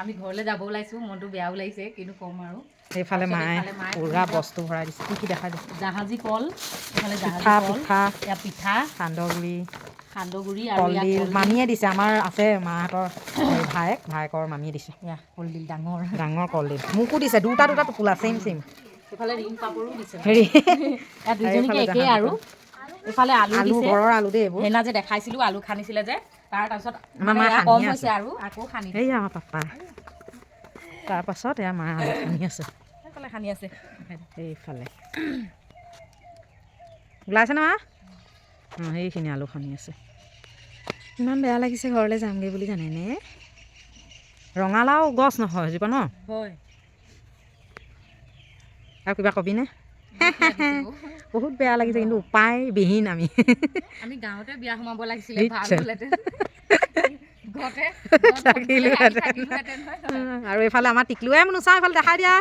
আমি ঘৰলৈ যাব ওলাইছোঁ, মনটো বেয়া ওলাইছে, কিন্তু ক'ম আৰু এইফালে মায়ে পুৰা বস্তু ভৰাই দিছে। কি দেখাই দিছে? জাহাজী কল, এইফালে পিঠা পিঠা এয়া পিঠা, সান্দহগুৰি আৰু কলডিল মামীয়ে দিছে। আমাৰ আছে মাহঁতৰ ভায়েকৰ মামীয়ে দিছে। এয়া কলডিল ডাঙৰ ডাঙৰ কলডিল মোকো দিছে, দুটা টোপোলা চেম এইফালে ৰিং পাপৰো দিছে। হেৰি ইয়াত দুইজনীকে একেই আৰু এইফালে আলু দিছে, ঘৰৰ আলু দেই এইবোৰ। সেইদিনা যে দেখাইছিলোঁ আলু খান্দিছিলে যে, তাৰপাছত কম হৈছে আৰু আকৌ খান্দি এই আমাৰ পাপা। তাৰপাছত এয়া মা আলু খান্দি আছে, সেইফালে খান্দি আছে। এইফালে ওলাইছে ন মা? সেইখিনি আলু খান্দি আছে। ইমান বেয়া লাগিছে ঘৰলৈ যামগৈ বুলি জানেনে। ৰঙালাও গছ নহয় এজোপা ন? হয়। আৰু কিবা কবিনে? বহুত বেয়া লাগিছে, কিন্তু উপায়বিহীন আমি গাঁৱতে বিয়া সোমাব লাগিছিলে, আৰু এইফালে আমাৰ টিকলুৱে নোচা, এইফালে দেখাই দিয়া।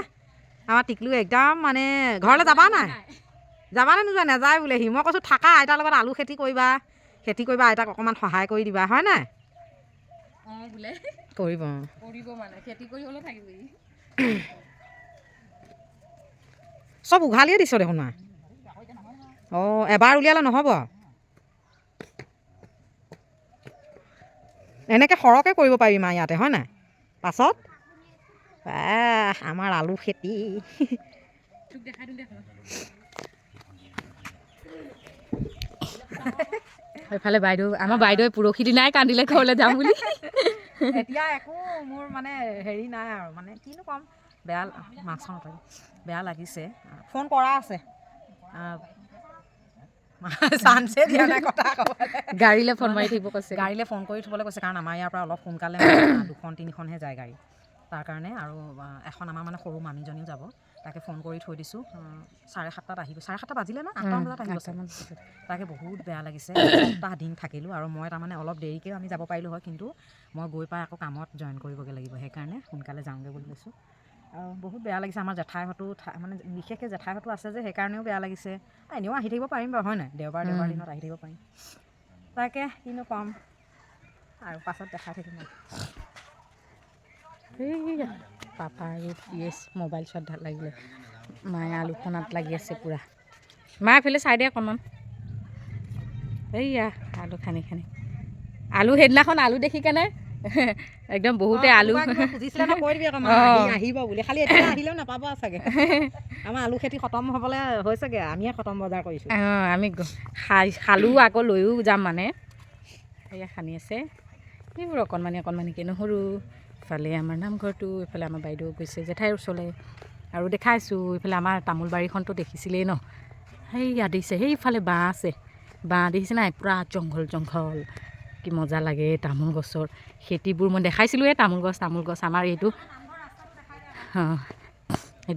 আমাৰ টিকলু একদম মানে ঘৰলৈ যাবা নাই? যাবানে নোযোৱা? নাযায় বোলে সি। মই কৈছোঁ থাকা, আইতাৰ লগত আলু খেতি কৰিবা, আইতাক অকণমান সহায় কৰি দিবা, হয় নাই? কৰিব মানে খেতি কৰি হ'লেও থাকিব। চব উঘালিয়ে দিছ দেখোন মা। অঁ, এবাৰ উলিয়ালে নহ'ব। এনেকৈ সৰহকৈ কৰিব পাৰিবি মা ইয়াতে, হয় নাই? পাছত আমাৰ আলু খেতি। সেইফালে আমাৰ বাইদেৱে পৰহি দিনাই কান্দিলে ঘৰলৈ যাম বুলি। এতিয়া একো মোৰ মানে হেৰি নাই আৰু, মানে কিনো ক'ম, বেয়া লাগিছে। ফোন কৰা আছে, চান্সে দিয়া নাই কথা ক'বলৈ। গাড়ীলৈ ফোন মাৰি থাকিব কৈছে, গাড়ীলৈ ফোন কৰি থ'বলৈ কৈছে, কাৰণ আমাৰ ইয়াৰ পৰা অলপ সোনকালে 2-3খনহে যায় গাড়ী, তাৰ কাৰণে। আৰু এখন আমাৰ মানে সৰু মামীজনীও যাব, তাকে ফোন কৰি থৈ দিছোঁ। 7:30 আহিব। 7:30 বাজিলে ন? 8টামান বজাত আহিব। তাকে বহুত বেয়া লাগিছে। এসপ্তাহ দিন থাকিলোঁ, আৰু মই তাৰমানে অলপ দেৰিকৈও আমি যাব পাৰিলোঁ হয়, কিন্তু মই গৈ পাই আকৌ কামত জইন কৰিবগৈ লাগিব, সেইকাৰণে সোনকালে যাওঁগৈ বুলি কৈছোঁ। আৰু বহুত বেয়া লাগিছে। আমাৰ জেঠাইহঁতো মানে বিশেষকৈ জেঠাইহঁতো আছে যে, সেইকাৰণেও বেয়া লাগিছে। এনেও আহি থাকিব পাৰিম বাৰু, হয় নাই? দেওবাৰ দিনত আহি থাকিব পাৰিম। তাকে কিনো ক'ম আৰু, পাছত দেখাই থাকিম আৰু। সেইয়া পাপা আৰু পিএছ মোবাইল চোৱাত ভাল লাগিলে। মায়ে আলু খনাত লাগি আছে পূৰা। মা এইফালে চাই দিয়ে অকণমান। এইয়া আলু খানি আলু, সেইদিনাখন আলু দেখি কেনে একদম বহুতে আলু খুজিছিলে ন, কৈ দিবি আকৌ মা আহিব বুলি। খালি এতিয়া আহিলেও নাপাব চাগে। আমাৰ আলু খেতি খতম হ'বলৈ হৈছেগৈ, আমিয়ে খতম বজাৰ কৰিছোঁ। আমি খালোঁ, আকৌ লৈও যাম মানে। সেয়া খানি আছে এইবোৰ অকণমানিকৈ নহৰু। ইফালে আমাৰ নামঘৰটো, এইফালে আমাৰ বাইদেউ গৈছে জেঠাইৰ ওচৰলৈ। আৰু দেখাইছোঁ এইফালে আমাৰ তামোল বাৰীখনতো দেখিছিলেই ন। সেইয়া দিছে, সেইফালে বাঁহ আছে, বাঁহ দেখিছে নাই? পূৰা জংঘল কি মজা লাগে তামোল গছৰ খেতিবোৰ। মই দেখাইছিলোঁৱে তামোল গছ আমাৰ এইটো। অঁ,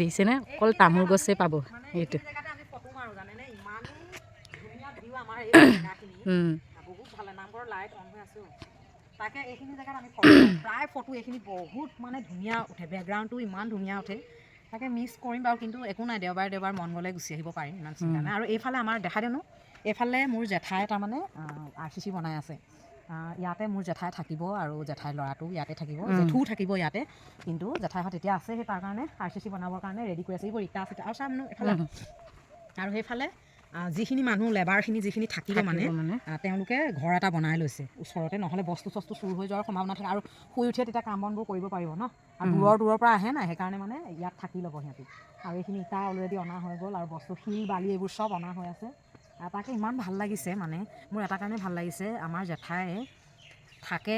দেখিছেনে? অকল তামোল গছেই পাব এইটো। তাকে এইখিনি জেগাত আমি প্ৰায় ফটো, এইখিনি বহুত মানে ধুনীয়া উঠে, বেকগ্ৰাউণ্ডটো ইমান ধুনীয়া উঠে। তাকে মিছ কৰিম বাৰু, কিন্তু একো নাই, দেওবাৰে মন গ'লে গুচি আহিব পাৰিম, ইমান চিন্তা নাই। আৰু এইফালে আমাৰ দেখাই দিওঁ, এইফালে মোৰ জেঠাই তাৰমানে RCC বনাই আছে। ইয়াতে মোৰ জেঠাই থাকিব, আৰু জেঠাইৰ ল'ৰাটো ইয়াতে থাকিব, জেঠুও থাকিব ইয়াতে। কিন্তু জেঠাইহঁত এতিয়া আছে, সেই তাৰ কাৰণে RCC বনাবৰ কাৰণে ৰেডি কৰি আছে। এইবোৰ ইটা চিটা আৰু চাম এইফালে। আৰু সেইফালে যিখিনি মানুহ লেবাৰখিনি যিখিনি থাকিব মানে তেওঁলোকে ঘৰ এটা বনাই লৈছে ওচৰতে, নহ'লে বস্তু চস্তু চুৰ হৈ যোৱাৰ সম্ভাৱনা থাকে। আৰু শুই উঠিয়ে তেতিয়া কাম বনবোৰ কৰিব পাৰিব ন। আৰু দূৰৰ পৰা আহে নাই, সেইকাৰণে মানে ইয়াত থাকি ল'ব সিহঁতি। আৰু এইখিনি ইটা অলৰেডি অনা হৈ গ'ল, আৰু বস্তু শিল বালি এইবোৰ চব অনা হৈ আছে। তাকে ইমান ভাল লাগিছে, মানে মোৰ এটা কাৰণে ভাল লাগিছে, আমাৰ জেঠাই থাকে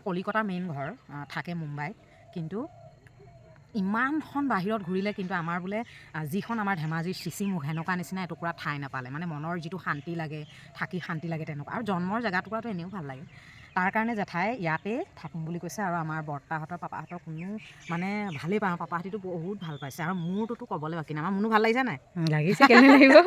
কলিকতা মেইন ঘৰ, থাকে মুম্বাইত, কিন্তু ইমানখন বাহিৰত ঘূৰিলে, কিন্তু আমাৰ বোলে যিখন আমাৰ ধেমাজিৰ চিচিমুখ, সেনেকুৱা নিচিনা এটুকুৰা ঠাই নাপালে। মানে মনৰ যিটো শান্তি লাগে, থাকি শান্তি লাগে তেনেকুৱা। আৰু জন্মৰ জেগাটুকুৰাটো এনেও ভাল লাগে। তাৰ কাৰণে জেঠাই ইয়াতে থাকিম বুলি কৈছে। আৰু আমাৰ বৰ্তাহঁতৰ পাপাহঁতৰ কোনো মানে ভালেই পাওঁ, পাপাহঁতিতো বহুত ভাল পাইছে। আৰু মোৰটোতো ক'বলৈ বাকী নাই, আমাৰ মোৰো ভাল লাগিছে নাই? লাগিছে, কেনে লাগিব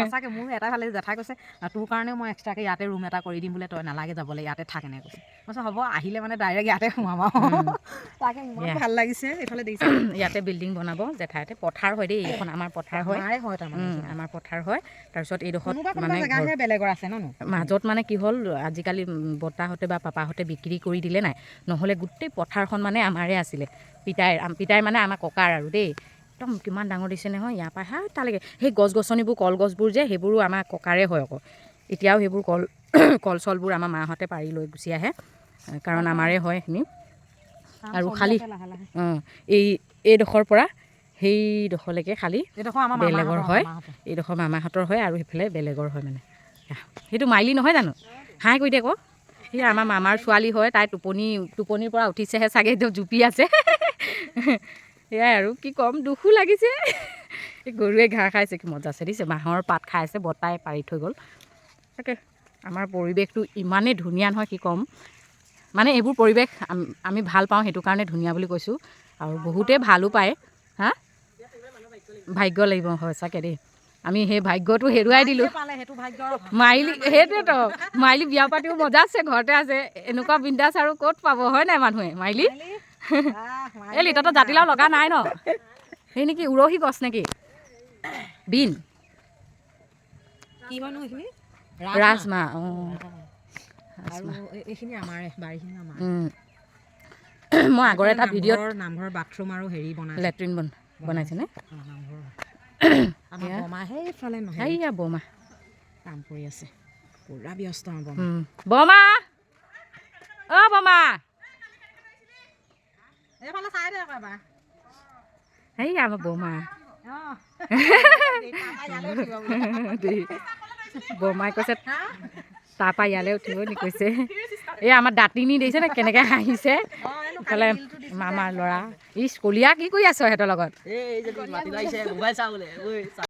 সঁচাকৈ মোৰো এটাই ভাল লাগিছে। জেঠাই কৈছে তোৰ কাৰণেও মই এক্সট্ৰাকৈ ইয়াতে ৰুম এটা কৰি দিম বোলে, তই নালাগে যাবলৈ, ইয়াতে থাক। এনেকৈ কৈছে। মই কৈছোঁ হ'ব, আহিলে মানে ডাইৰেক্ট ইয়াতে সোমাম আৰু। তাকে ইমান ভাল লাগিছে। এইফালে দেখিছে, ইয়াতে বিল্ডিং বনাব জেঠাইতে। পথাৰ হয় দেই, এইখন আমাৰ পথাৰ হয়, আমাৰ পথাৰ হয়। তাৰপিছত এইডোখৰত মানে বেলেগৰ আছে ন, মাজত মানে কি হ'ল, আজিকালি বতাহ দেউতাহঁতে বা পাপাহঁতে বিক্ৰী কৰি দিলে নাই, নহ'লে গোটেই পথাৰখন মানে আমাৰে আছিলে। পিতাই মানে আমাৰ ককাৰ আৰু দেই, একদম কিমান ডাঙৰ দিছে নহয়, ইয়াৰ পৰা তালৈকে সেই গছ গছনিবোৰ কলগছবোৰ যে সেইবোৰো আমাৰ ককাৰে হয় আকৌ। এতিয়াও সেইবোৰ কল চলবোৰ আমাৰ মাহঁতে পাৰি লৈ গুচি আহে, কাৰণ আমাৰে হয় সেইখিনি। আৰু খালী এইডোখৰ পৰা সেইডোখৰলৈকে খালী বেলেগৰ হয়, এইডোখৰ মামাহঁতৰ হয় আৰু সেইফালে বেলেগৰ হয় মানে। সেইটো মাইলী নহয় জানো, হাই কৰি দে আকৌ। সেয়া আমাৰ মামাৰ ছোৱালী হয়, তাই টোপনিৰ পৰা উঠিছেহে চাগে, একদম জুপি আছে। সেয়াই আৰু কি ক'ম, দুখো লাগিছে। এই গৰুৱে ঘাঁহ খাইছে, কি মজা আছে দিছে, বাঁহৰ পাত খাই আছে, বতাই পাৰি থৈ গ'ল। তাকে আমাৰ পৰিৱেশটো ইমানেই ধুনীয়া নহয় কি ক'ম, মানে এইবোৰ পৰিৱেশ আমি ভাল পাওঁ, সেইটো কাৰণে ধুনীয়া বুলি কৈছোঁ। আৰু বহুতেই ভালো পায়। হা, ভাগ্য লাগিব সঁচাকৈ দেই, আমি সেই ভাগ্যটো হেৰুৱাই দিলোঁ। মাইলী সেইটোৱেতো, মাইলী বিয়া পাতিও মজা আছে, ঘৰতে আছে, এনেকুৱা বিন্দাছ আৰু ক'ত পাব হয় নাই মানুহে। মাইলী এই লিটতো জাতিলাও লগা নাই ন, সেই নেকি উৰহি গছ নেকি, বিন কি হয়নো এইখিনি, ৰাজমাহ। অঁ, এইখিনি আমাৰে, বাৰীখিনি আমাৰ। মই আগৰ এটা ভিডিঅ'ত নামঘৰ বাথৰুম আৰু হেৰি লেট্ৰিন বনাইছেনে, বৰমা সেইফালে নহয়, সেইয়া বৰমা কাম কৰি আছে, পুৰা ব্যস্ত বৰমা। বৰমা অ' বৰমা, এইফালে চাই দে আকৌ এবাৰ। সেই আমাৰ বৰমা বৰমাই কৈছে তাৰপৰা ইয়ালৈ উঠিব নি কৈছে। এই আমাৰ দাঁতিনি দেখিছে নে কেনেকৈ হাঁহিছে, ইফালে মামাৰ ল'ৰা। ই কলীয়া কি কৰি আছ সিহঁতৰ লগত?